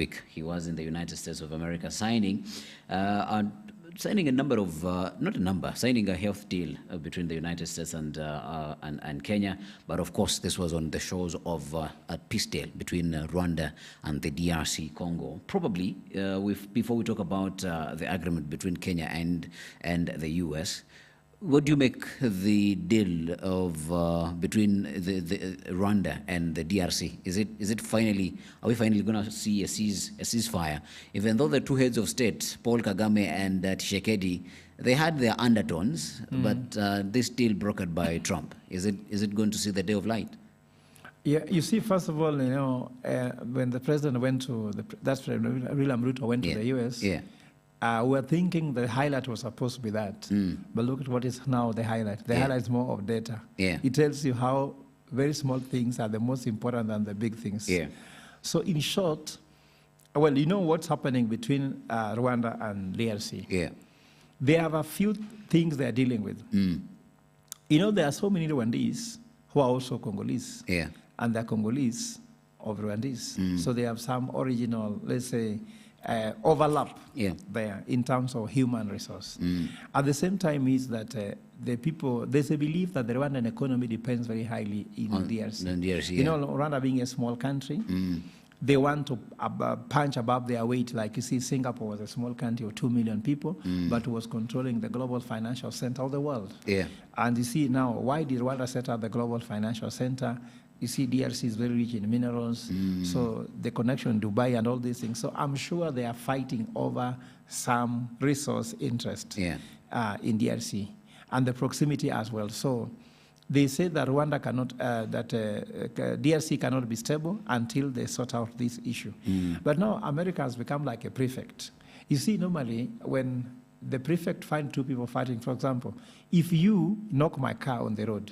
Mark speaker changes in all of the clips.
Speaker 1: week. He was in the United States of America signing a number of, not a number, signing a health deal between the United States and Kenya. But of course, this was on the shores of a peace deal between Rwanda and the DRC Congo. Probably, before we talk about the agreement between Kenya and the US, what do you make the deal of between the Rwanda and the DRC? Is it finally? Are we finally going to see a ceasefire? Even though the two heads of state, Paul Kagame and Tshisekedi, they had their undertones, but this deal brokered by Trump. Is it going to see the day of light?
Speaker 2: Yeah, you see, first of all, when the president went to William Ruto went to the US.
Speaker 1: Yeah.
Speaker 2: We're thinking the highlight was supposed to be that. But look at what is now the highlight. The highlight is more of data.
Speaker 1: Yeah.
Speaker 2: It tells you how very small things are the most important than the big things.
Speaker 1: Yeah.
Speaker 2: So in short, well, you know what's happening between Rwanda and DRC.
Speaker 1: Yeah.
Speaker 2: They have a few things they're dealing with. You know, there are so many Rwandese who are also Congolese.
Speaker 1: Yeah.
Speaker 2: And they're Congolese of Rwandese. So they have some original, let's say, overlap there in terms of human resource. At the same time is that the people, there's a belief that the Rwandan economy depends very highly on DRC. You know, Rwanda being a small country, they want to punch above their weight. Like you see, Singapore was a small country of 2 million people, but was controlling the global financial center of the world. Yeah. And you see now, why did Rwanda set up the global financial center? You see, DRC is very rich in minerals, so the connection in Dubai and all these things. So I'm sure they are fighting over some resource interest in DRC and the proximity as well. So they say that Rwanda cannot, DRC cannot be stable until they sort out this issue. But now America has become like a prefect. You see, normally when the prefect finds two people fighting, for example, if you knock my car on the road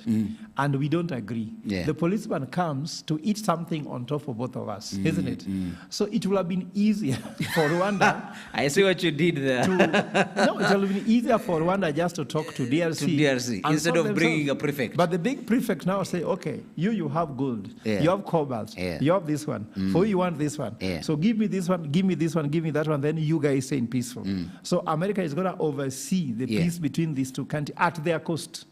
Speaker 2: and we don't agree, the policeman comes to eat something on top of both of us, isn't it? So it will have been easier for Rwanda.
Speaker 1: I see what you did there.
Speaker 2: No, it will have been easier for Rwanda just to talk to DRC.
Speaker 1: Instead of bringing a prefect.
Speaker 2: But the big prefect now say, okay, you have gold, you have cobalt, you have this one, for you want this one. So give me this one, give me this one, give me that one, then you guys stay in peaceful. So America is going to oversee the peace between these two countries at their cost.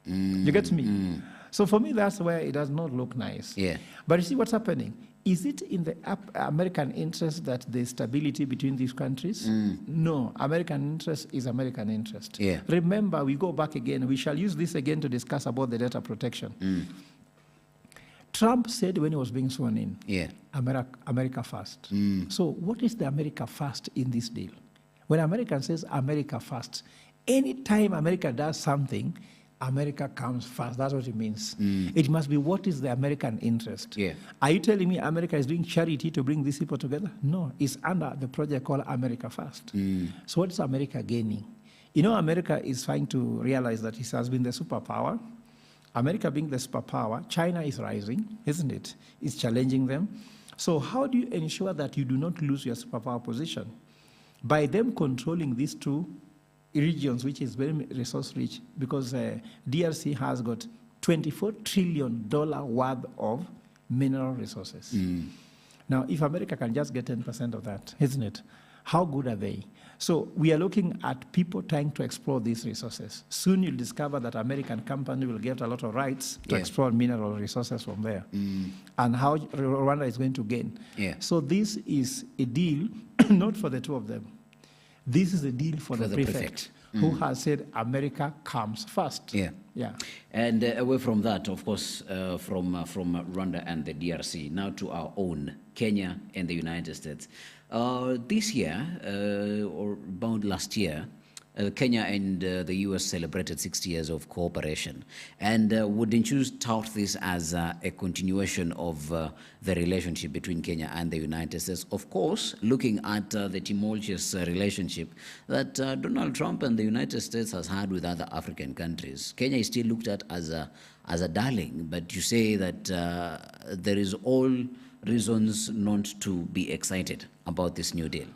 Speaker 2: You get me? So for me, that's where it does not look nice. But you see what's happening? Is it in the American interest that there's stability between these countries? No. American interest is American interest. Remember, we go back again. We shall use this again to discuss about the data protection. Trump said when he was being sworn in, America first. So what is the America first in this deal? When America says America first, anytime America does something, America comes first. That's what it means. It must be what is the American interest. Are you telling me America is doing charity to bring these people together? No, it's under the project called America First. So what is America gaining? You know, America is trying to realize that it has been the superpower. America being the superpower, China is rising, isn't it? It's challenging them. So how do you ensure that you do not lose your superpower position? By them controlling these two regions, which is very resource rich, because DRC has got $24 trillion worth of mineral resources. Now, if America can just get 10% of that, isn't it? How good are they? So we are looking at people trying to explore these resources. Soon you'll discover that American company will get a lot of rights to explore mineral resources from there. And how Rwanda is going to gain. So this is a deal not for the two of them. This is a deal for the prefect. Who has said America comes first.
Speaker 1: And away from that, of course, from Rwanda and the DRC, now to our own, Kenya and the United States. This year, or about last year, Kenya and the U.S. celebrated 60 years of cooperation. And wouldn't you tout this as a continuation of the relationship between Kenya and the United States? Of course, looking at the tumultuous relationship that Donald Trump and the United States has had with other African countries. Kenya is still looked at as a darling, but you say that there is all reasons not to be excited about this new deal.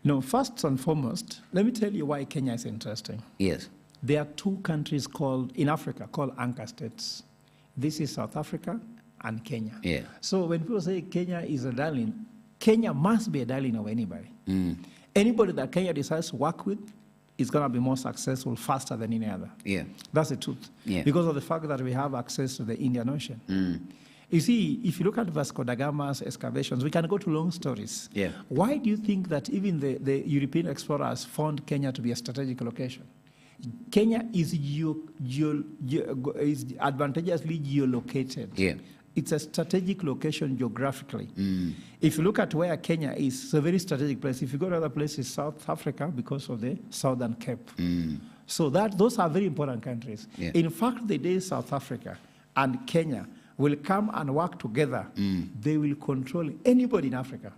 Speaker 2: No, first and foremost, let me tell you why Kenya is interesting. There are two countries in Africa called anchor states. This is South Africa and Kenya. So when people say Kenya is a darling, Kenya must be a darling of anybody. Anybody that Kenya decides to work with is going to be more successful faster than any other.
Speaker 1: Yeah.
Speaker 2: That's the truth.
Speaker 1: Yeah.
Speaker 2: Because of the fact that we have access to the Indian Ocean. You see, if you look at Vasco da Gama's excavations, we can go to long stories.
Speaker 1: Yeah.
Speaker 2: Why do you think that even the European explorers found Kenya to be a strategic location? Kenya is advantageously geolocated.
Speaker 1: Yeah.
Speaker 2: It's a strategic location geographically. If you look at where Kenya is, it's a very strategic place. If you go to other places, South Africa, because of the Southern Cape. So those are very important countries.
Speaker 1: Yeah.
Speaker 2: In fact, the day South Africa and Kenya will come and work together, they will control anybody in Africa.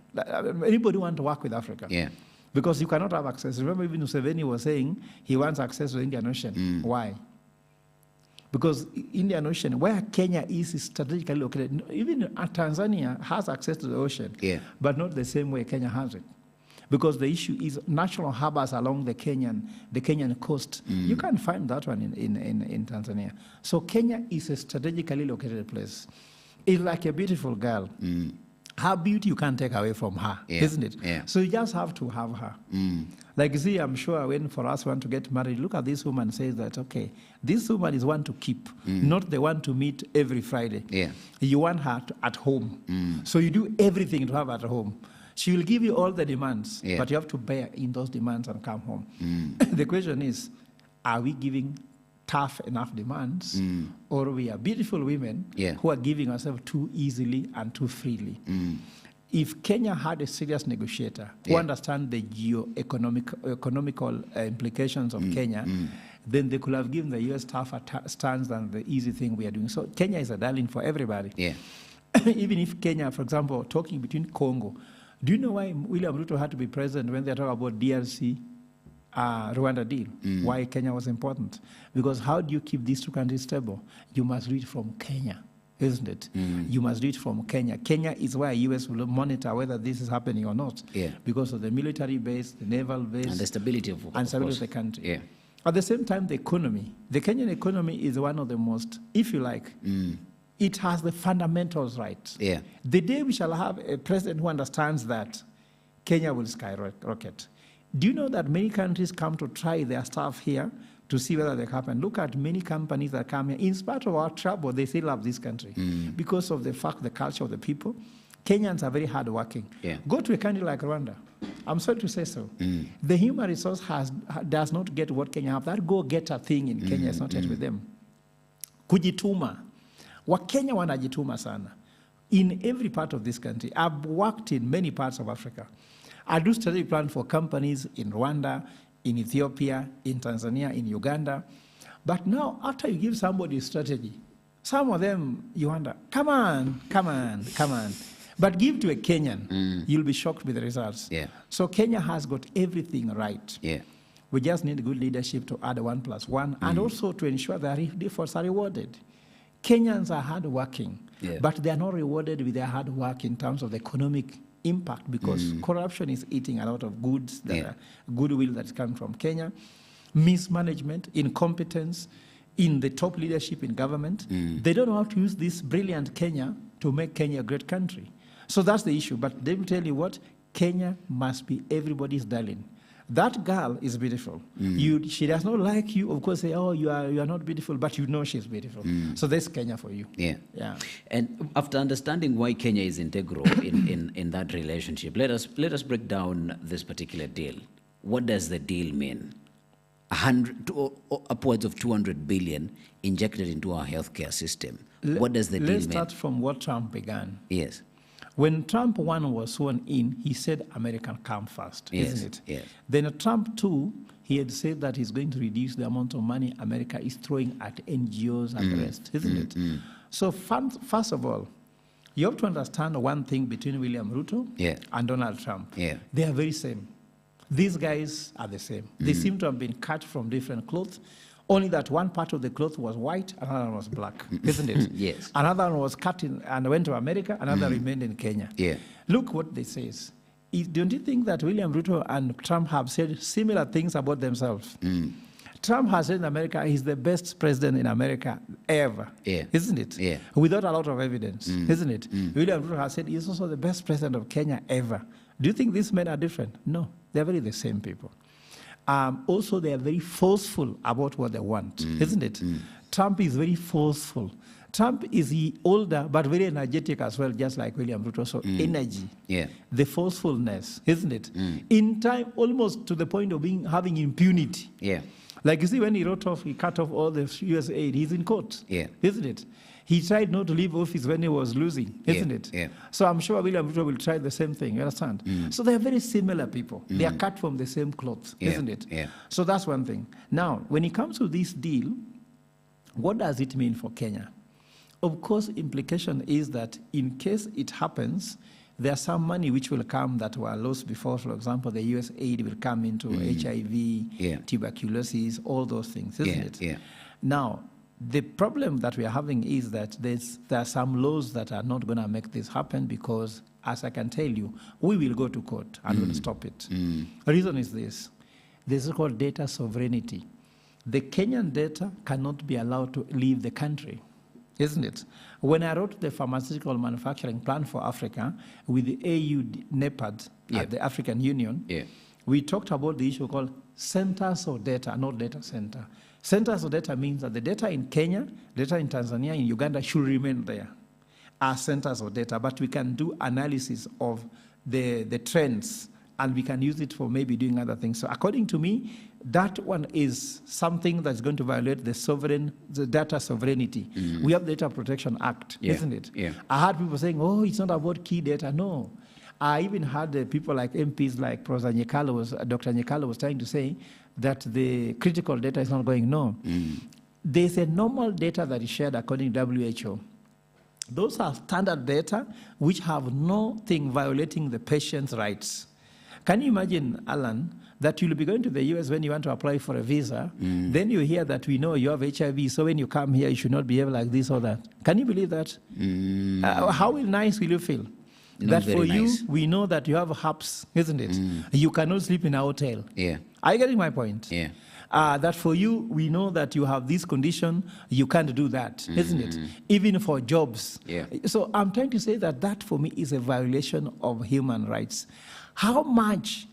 Speaker 2: Anybody want to work with Africa.
Speaker 1: Yeah.
Speaker 2: Because you cannot have access. Remember, even Museveni was saying he wants access to the Indian Ocean. Why? Because Indian Ocean, where Kenya is strategically located, even Tanzania has access to the ocean, but not the same way Kenya has it. Because the issue is national harbors along the Kenyan coast. You can't find that one in Tanzania. So Kenya is a strategically located place. It's like a beautiful girl. Her beauty you can't take away from her, isn't it?
Speaker 1: Yeah.
Speaker 2: So you just have to have her. Like you see, I'm sure when for us want to get married, look at this woman says that, okay, this woman is one to keep, not the one to meet every Friday.
Speaker 1: Yeah.
Speaker 2: You want her at home. So you do everything to have her at home. She will give you all the demands, but you have to bear in those demands and come home. The question is, are we giving tough enough demands, or we are beautiful women who are giving ourselves too easily and too freely? If Kenya had a serious negotiator who understands the economical implications of Kenya, then they could have given the U.S. tougher stance than the easy thing we are doing. So Kenya is a darling for everybody. Yeah. Even if Kenya, for example, talking between Congo, do you know why William Ruto had to be president when they talk about DRC? Rwanda deal, why Kenya was important. Because how do you keep these two countries stable? You must do it from Kenya, isn't it? You must do it from Kenya. Kenya is where U.S. will monitor whether this is happening or not, because of the military base, the naval base,
Speaker 1: and the stability of
Speaker 2: the country. At the same time, the economy. The Kenyan economy is one of the most, if you like, it has the fundamentals right. The day we shall have a president who understands that, Kenya will skyrocket. Do you know that many countries come to try their stuff here to see whether they happen? Look at many companies that come here. In spite of our trouble, they still love this country because of the fact, the culture of the people. Kenyans are very hardworking. Go to a country like Rwanda. I'm sorry to say so. The human resource does not get what Kenya have. That go-getter thing in Kenya is not yet with them. Kujituma. Wakenya wanajituma sana. In every part of this country. I've worked in many parts of Africa. I do strategic plan for companies in Rwanda, in Ethiopia, in Tanzania, in Uganda. But now, after you give somebody a strategy, some of them, you wonder, come on. But give to a Kenyan, you'll be shocked with the results. So Kenya has got everything right. We just need good leadership to add 1 + 1, and also to ensure that efforts are rewarded. Kenyans are hardworking, but they are not rewarded with their hard work in terms of the economic impact, because corruption is eating a lot of goods, goodwill that's coming from Kenya, mismanagement, incompetence in the top leadership in government. They don't know how to use this brilliant Kenya to make Kenya a great country. So that's the issue. But they will tell you what, Kenya must be everybody's darling. That girl is beautiful. She does not like you, of course, say, oh, you are not beautiful, but you know she's beautiful. So there's Kenya for you.
Speaker 1: And after understanding why Kenya is integral in that relationship, let us break down this particular deal. What does the deal mean? Upwards of 200 billion injected into our healthcare system. What does the deal mean?
Speaker 2: Let's start from what Trump began.
Speaker 1: Yes.
Speaker 2: When Trump 1 was sworn in, he said America come first, isn't it? Then Trump 2, he had said that he's going to reduce the amount of money America is throwing at NGOs and the rest, isn't it? So first of all, you have to understand one thing between William Ruto and Donald Trump. They are very same. These guys are the same. They seem to have been cut from different clothes. Only that one part of the cloth was white, another one was black, isn't it?
Speaker 1: Yes.
Speaker 2: Another one was cut and went to America, another remained in Kenya. Look what they say. Don't you think that William Ruto and Trump have said similar things about themselves? Trump has said in America he's the best president in America ever, isn't it?
Speaker 1: Yeah.
Speaker 2: Without a lot of evidence, isn't it? William Ruto has said he's also the best president of Kenya ever. Do you think these men are different? No, they're very the same people. Also, they are very forceful about what they want, isn't it? Trump is very forceful. Trump is older, but very energetic as well, just like William Ruto. So energy, the forcefulness, isn't it? In time, almost to the point of having impunity. Like you see, when he cut off all the US aid, he's in court, isn't it? He tried not to leave office when he was losing, isn't it? So I'm sure William Ruto will try the same thing, you understand? So they're very similar people. They are cut from the same cloth, isn't it? So that's one thing. Now, when it comes to this deal, what does it mean for Kenya? Of course, implication is that in case it happens, there's some money which will come that were lost before. For example, the US aid will come into HIV, tuberculosis, all those things, isn't it? Now, the problem that we are having is that there are some laws that are not going to make this happen because, as I can tell you, we will go to court and we'll stop it. The reason is this. This is called data sovereignty. The Kenyan data cannot be allowed to leave the country, isn't it? When I wrote the pharmaceutical manufacturing plan for Africa with the AU NEPAD, the African Union, we talked about the issue called centers of data, not data center. Centers of data means that the data in Kenya, data in Tanzania, in Uganda should remain there as centers of data, but we can do analysis of the trends and we can use it for maybe doing other things. So according to me, that one is something that's going to violate the data sovereignty. We have the Data Protection Act, isn't it? I heard people saying, oh, it's not about key data. No. I even had people like MPs like Professor Nyekalo Dr. Nyekalo was trying to say that the critical data is not going. No. There's a normal data that is shared according to WHO. Those are standard data which have nothing violating the patient's rights. Can you imagine, Alan, that you'll be going to the US when you want to apply for a visa, then you hear that we know you have HIV, so when you come here, you should not behave like this or that. Can you believe that? How nice will you feel? Not that for nice. You, we know that you have herpes, isn't it? You cannot sleep in a hotel. Are you getting my point? That for you, we know that you have this condition, you can't do that, isn't it? Even for jobs. So I'm trying to say that for me is a violation of human rights. How much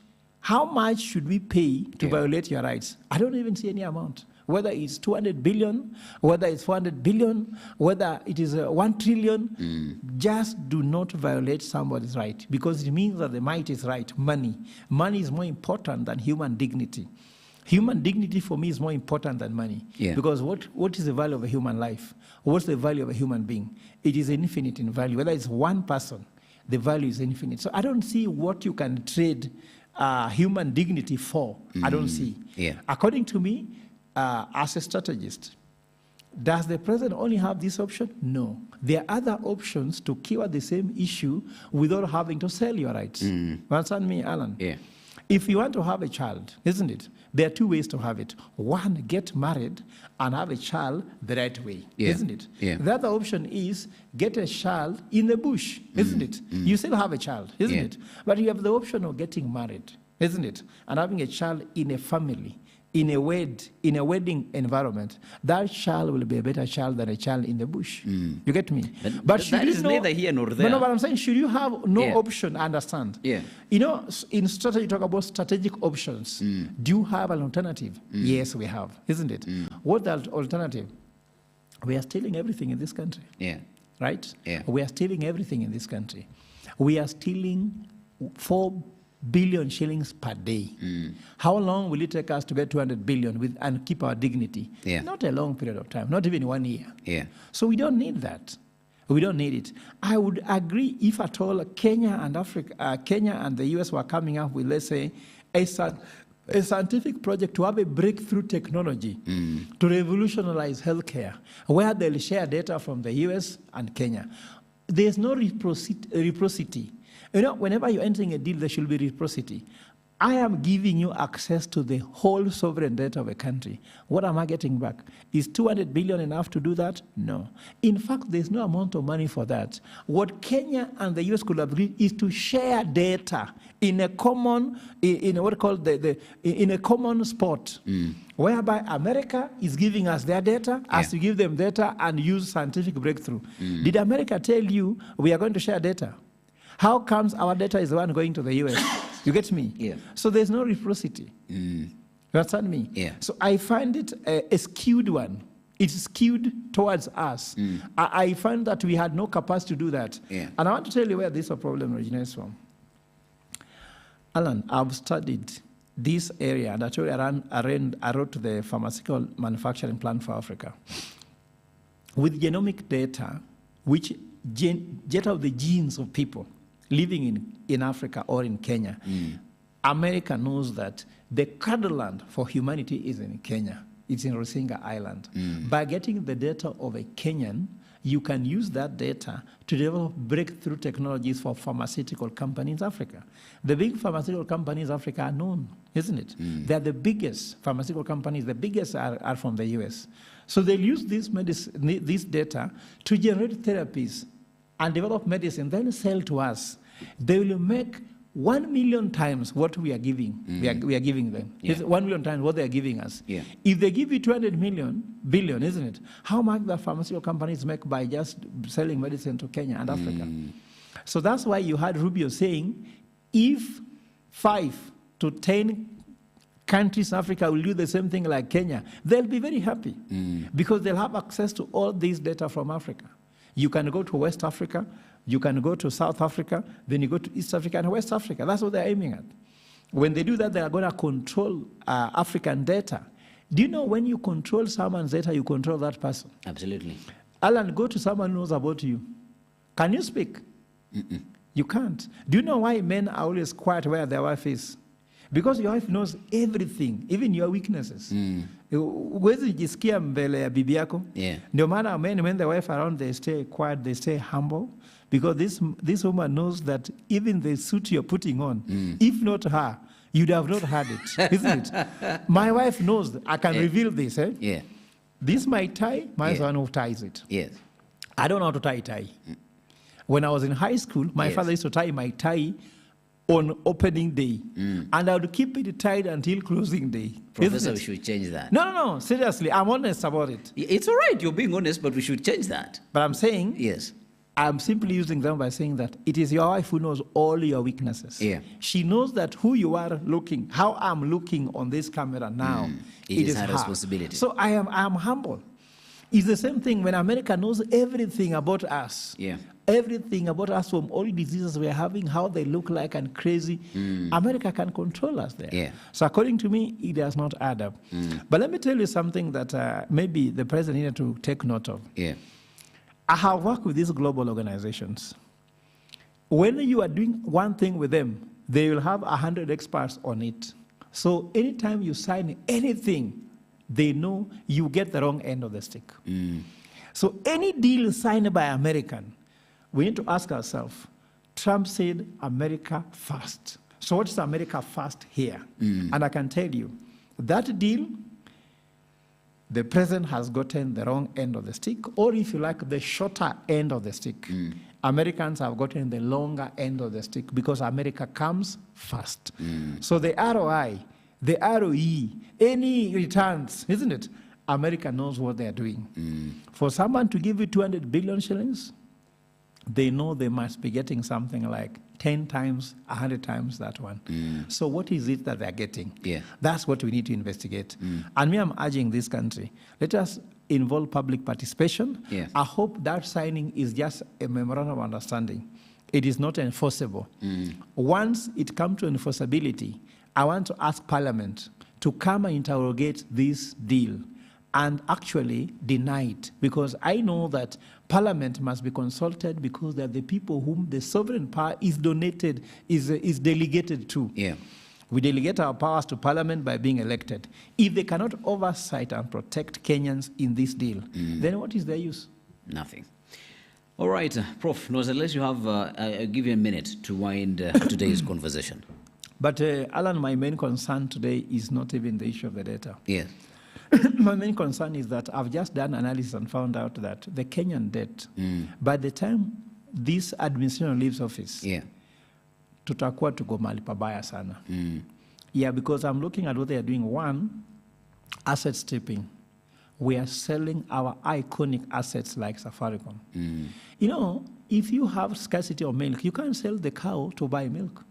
Speaker 2: should we pay to violate your rights? I don't even see any amount. Whether it's 200 billion, whether it's 400 billion, whether it is 1 trillion, just do not violate somebody's right, because it means that the might is right, money. Money is more important than human dignity. Human dignity for me is more important than money. Because what is the value of a human life? What's the value of a human being? It is infinite in value. Whether it's one person, the value is infinite. So I don't see what you can trade human dignity for. I don't see. According to me, as a strategist, does the president only have this option? No. There are other options to cure the same issue without having to sell your rights. You understand me, Alan? If you want to have a child, isn't it? There are two ways to have it. One, get married and have a child the right way, isn't it? The other option is get a child in the bush, isn't it? You still have a child, isn't it? But you have the option of getting married, isn't it? And having a child in a family, in a wedding environment. That child will be a better child than a child in the bush. You get me?
Speaker 1: But that is neither here nor there.
Speaker 2: No, but I'm saying, should you have no option, understand? You know, in strategy, you talk about strategic options. Do you have an alternative? Yes, we have, isn't it? What's the alternative? We are stealing everything in this country. Right? We are stealing everything in this country. We are stealing 4 billion shillings per day. How long will it take us to get 200 billion and keep our dignity? Not a long period of time, not even 1 year. So we don't need that. We don't need it. I would agree if at all Kenya and the US were coming up with, let's say, a scientific project to have a breakthrough technology to revolutionize healthcare, where they'll share data from the US and Kenya. There's no reciprocity. You know, whenever you're entering a deal, there should be reciprocity. I am giving you access to the whole sovereign data of a country. What am I getting back? Is 200 billion enough to do that? No. In fact, there's no amount of money for that. What Kenya and the US could agree is to share data in a common, in what called in a common spot, whereby America is giving us their data, as we give them data and use scientific breakthrough. Did America tell you we are going to share data? How comes our data is the one going to the US? You get me?
Speaker 1: Yeah.
Speaker 2: So there's no reciprocity. You understand me?
Speaker 1: Yeah.
Speaker 2: So I find it a skewed one. It's skewed towards us. I find that we had no capacity to do that.
Speaker 1: Yeah.
Speaker 2: And I want to tell you where this problem originates from. Alan, I've studied this area, and actually I wrote the pharmaceutical manufacturing plan for Africa. With genomic data, which data of the genes of people living in Africa or in Kenya, America knows that the cradleland for humanity is in Kenya. It's in Rusinga Island. By getting the data of a Kenyan, you can use that data to develop breakthrough technologies for pharmaceutical companies in Africa. The big pharmaceutical companies in Africa are known, isn't it? They're the biggest pharmaceutical companies. The biggest are from the US. So they'll use this data to generate therapies and develop medicine, then sell to us. They will make 1 million times what we are giving. We are giving them.
Speaker 1: Yeah.
Speaker 2: 1 million times what they are giving us.
Speaker 1: Yeah.
Speaker 2: If they give you 200 billion, isn't it? How much the pharmaceutical companies make by just selling medicine to Kenya and Africa? So that's why you had Rubio saying, if 5 to 10 countries in Africa will do the same thing like Kenya, they'll be very happy because they'll have access to all this data from Africa. You can go to West Africa, you can go to South Africa, then you go to East Africa and West Africa. That's what they're aiming at. When they do that, they are going to control African data. Do you know when you control someone's data, you control that person?
Speaker 1: Absolutely.
Speaker 2: Alan, go to someone who knows about you. Can you speak? You can't. Do you know why men are always quiet where their wife is? Because your wife knows everything, even your weaknesses. Huwezi jisikia mbele ya bibi yako. Ndio maana men, when the wife around, they stay quiet, they stay humble. Because this woman knows that even the suit you're putting on, if not her, you'd have not had it, isn't it? My wife knows that I can reveal this. This my tie, my son who ties it.
Speaker 1: Yes.
Speaker 2: I don't know how to tie a tie. When I was in high school, my father used to tie my tie on opening day. And I would keep it tied until closing day.
Speaker 1: Professor, we should change that.
Speaker 2: No, seriously, I'm honest about it.
Speaker 1: It's all right, you're being honest, but we should change that.
Speaker 2: But I'm saying,
Speaker 1: yes,
Speaker 2: I'm simply using them by saying that it is your wife who knows all your weaknesses. She knows that who you are looking, how I'm looking on this camera now,
Speaker 1: it is her responsibility.
Speaker 2: So I am humble. It's the same thing when America knows everything about us. Everything about us, from all diseases we're having, how they look like and crazy. America can control us there. So according to me, it does not add up. But let me tell you something that maybe the president needed to take note of. I have worked with these global organizations. When you are doing one thing with them, they will have 100 experts on it. So anytime you sign anything, they know you get the wrong end of the stick. So any deal signed by American, we need to ask ourselves, Trump said America first. So what is America first here? And I can tell you, that deal, the president has gotten the wrong end of the stick, or if you like, the shorter end of the stick. Americans have gotten the longer end of the stick because America comes first. So the ROI, the ROE, any returns, isn't it? America knows what they're doing. For someone to give you 200 billion shillings, they know they must be getting something like 10 times, 100 times that one. So what is it that they're getting? That's what we need to investigate. And me, I'm urging this country, let us involve public participation. I hope that signing is just a memorandum of understanding. It is not enforceable. Once it comes to enforceability, I want to ask Parliament to come and interrogate this deal and actually deny it, because I know that Parliament must be consulted because they're the people whom the sovereign power is delegated to. We delegate our powers to Parliament by being elected. If they cannot oversight and protect Kenyans in this deal, then what is their use?
Speaker 1: Nothing. All right, Prof. Noza, unless you have, I'll give you a minute to wind today's conversation.
Speaker 2: But Alan, my main concern today is not even the issue of the data.
Speaker 1: Yes.
Speaker 2: My main concern is that I've just done analysis and found out that the Kenyan debt, by the time this administration leaves office, tutakuwa tuko mahali pabaya sana. Yeah, because I'm looking at what they are doing. One, asset stripping. We are selling our iconic assets like Safaricom. You know, if you have scarcity of milk, you can't sell the cow to buy milk.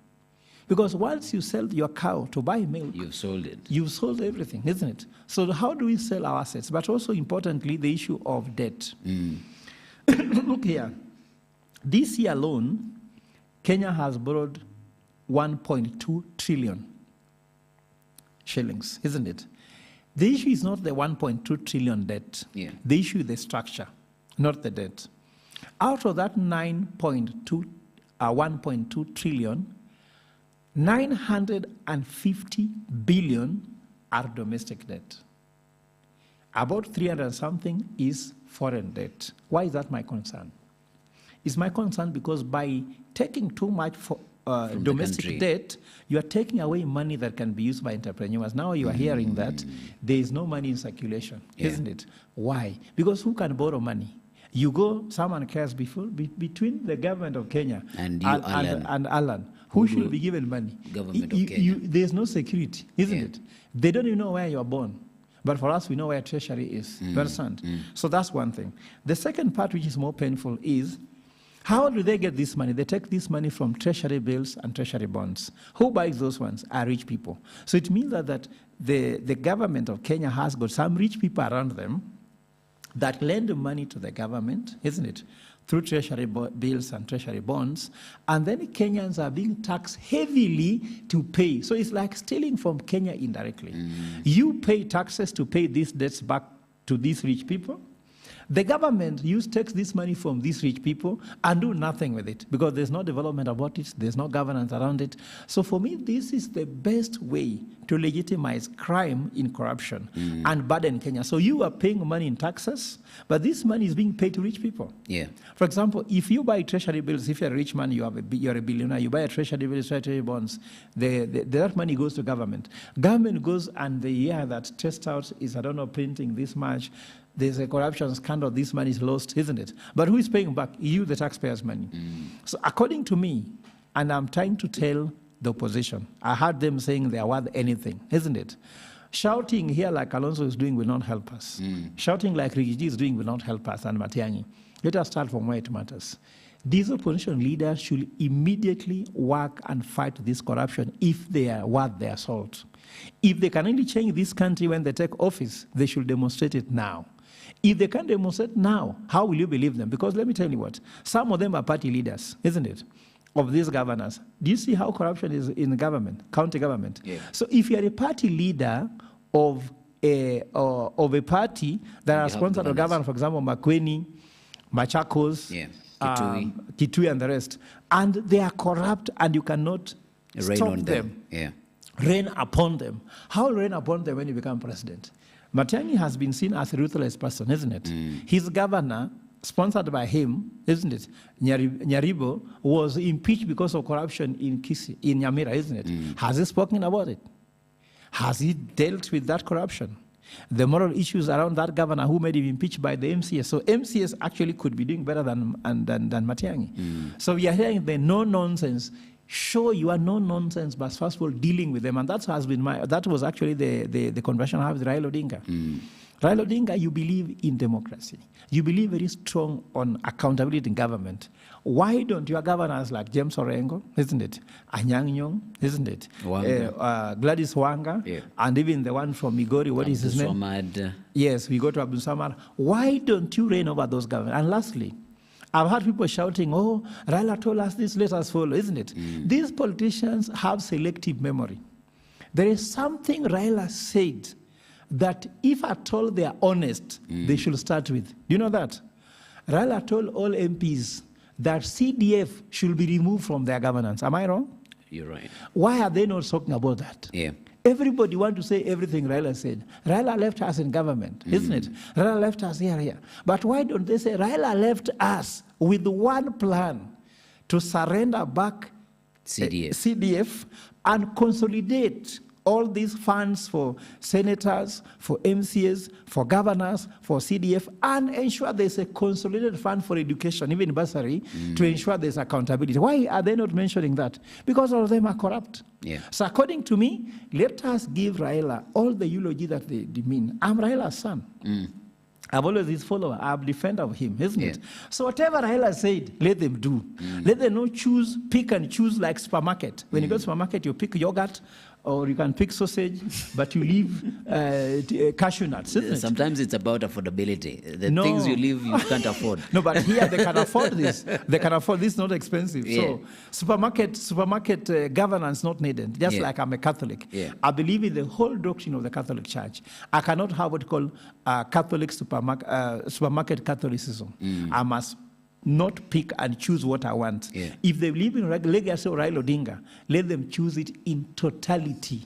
Speaker 2: Because once you sell your cow to buy milk,
Speaker 1: you've sold it.
Speaker 2: You've sold everything, isn't it? So how do we sell our assets? But also importantly, the issue of debt. Look here. This year alone, Kenya has borrowed 1.2 trillion shillings, isn't it? The issue is not the 1.2 trillion debt. The issue is the structure, not the debt. Out of that 1.2 trillion, 950 billion are domestic debt. About 300 something is foreign debt. Why is that my concern? It's my concern because by taking too much for domestic debt, you are taking away money that can be used by entrepreneurs. Now you are hearing that there is no money in circulation, isn't it? Why? Because who can borrow money? You go, someone cares between the government of Kenya and Alan. Who should be given money?
Speaker 1: Government of Kenya.
Speaker 2: There's no security, isn't it? They don't even know where you are born. But for us, we know where Treasury is. You understand? So that's one thing. The second part, which is more painful, is how do they get this money? They take this money from Treasury bills and Treasury bonds. Who buys those ones? Are rich people. So it means that the government of Kenya has got some rich people around them that lend money to the government, isn't it? Through Treasury bills and Treasury bonds, and then Kenyans are being taxed heavily to pay. So it's like stealing from Kenya indirectly. You pay taxes to pay these debts back to these rich people. The government takes this money from these rich people and do nothing with it because there's no development about it, there's no governance around it. So for me, this is the best way to legitimize crime in corruption and burden Kenya. So you are paying money in taxes, but this money is being paid to rich people. For example, if you buy Treasury bills, if you're a rich man, you're a billionaire, you buy a Treasury bill, Treasury bonds, that money goes to government. Government goes and the year that test out is, I don't know, printing this much, there's a corruption scandal, this money is lost, isn't it? But who is paying back? You, the taxpayers' money. So according to me, and I'm trying to tell the opposition, I heard them saying they are worth anything, isn't it? Shouting here like Alonso is doing will not help us. Shouting like Rigiji is doing will not help us, and Matiang'i. Let us start from where it matters. These opposition leaders should immediately work and fight this corruption if they are worth their salt. If they can only change this country when they take office, they should demonstrate it now. If they can't demonstrate now, how will you believe them? Because let me tell you what, some of them are party leaders, isn't it, of these governors. Do you see how corruption is in government, county government? So if you're a party leader of a party that are sponsored or governed, for example, Makueni, Machakos, Kitui and the rest, and they are corrupt and you cannot stop them. Rain upon them. How rain upon them when you become president? Matiang'i has been seen as a ruthless person, isn't it? His governor, sponsored by him, isn't it? Nyaribo was impeached because of corruption in Kisii, in Nyamira, isn't it? Has he spoken about it? Has he dealt with that corruption? The moral issues around that governor who made him impeached by the MCS. So MCS actually could be doing better than Matiang'i. So we are hearing the no-nonsense. Show you are no-nonsense, but first of all, dealing with them. And that was actually the conversation I have with Raila Odinga. Raila Odinga, you believe in democracy. You believe very strong on accountability in government. Why don't your governors like James Orengo, isn't it? Anyang' Nyong'o, isn't it? Gladys Wanga, and even the one from Migori, what is his name? Yes, we go to Abdul Samad. Why don't you reign over those governments? And lastly, I've heard people shouting, oh, Raila told us this, let us follow, isn't it? These politicians have selective memory. There is something Raila said that if at all they are honest, they should start with. Do you know that? Raila told all MPs that CDF should be removed from their governance. Am I wrong?
Speaker 1: You're right.
Speaker 2: Why are they not talking about that? Everybody wants to say everything Raila said. Raila left us in government, isn't it? Raila left us here. But why don't they say Raila left us with one plan to surrender back CDF, and consolidate all these funds for senators, for MCAs, for governors, for CDF, and ensure there's a consolidated fund for education, even bursary, to ensure there's accountability. Why are they not mentioning that? Because all of them are corrupt.
Speaker 1: Yeah.
Speaker 2: So according to me, let us give Raila all the eulogy that they mean. I'm Raila's son. I'm always his follower. I'm a defender of him, isn't it? So whatever Raila said, let them do. Let them not pick and choose like supermarket. When you go to supermarket, you pick yogurt, or you can pick sausage, but you leave cashew nuts, isn't it?
Speaker 1: Sometimes it's about affordability. The things you leave, you can't afford.
Speaker 2: No, but here they can afford this. They can afford this, not expensive. So supermarket governance not needed, just like I'm a Catholic. I believe in the whole doctrine of the Catholic Church. I cannot have what you call Catholic supermarket Catholicism. I must not pick and choose what I want. If they believe in legacy of Raila Odinga, let them choose it in totality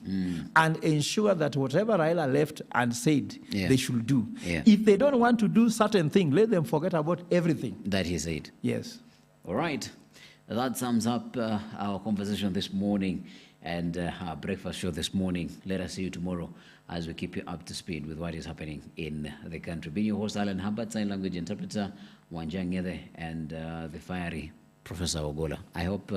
Speaker 2: and ensure that whatever Raila left and said, they should do. If they don't want to do certain things, let them forget about everything
Speaker 1: that he said.
Speaker 2: Yes.
Speaker 1: All right. That sums up our conversation this morning and our breakfast show this morning. Let us see you tomorrow as we keep you up to speed with what is happening in the country. Being your host, Alan Hubbard, sign language interpreter, Wanjang Yede, and the fiery Professor Ogola. I hope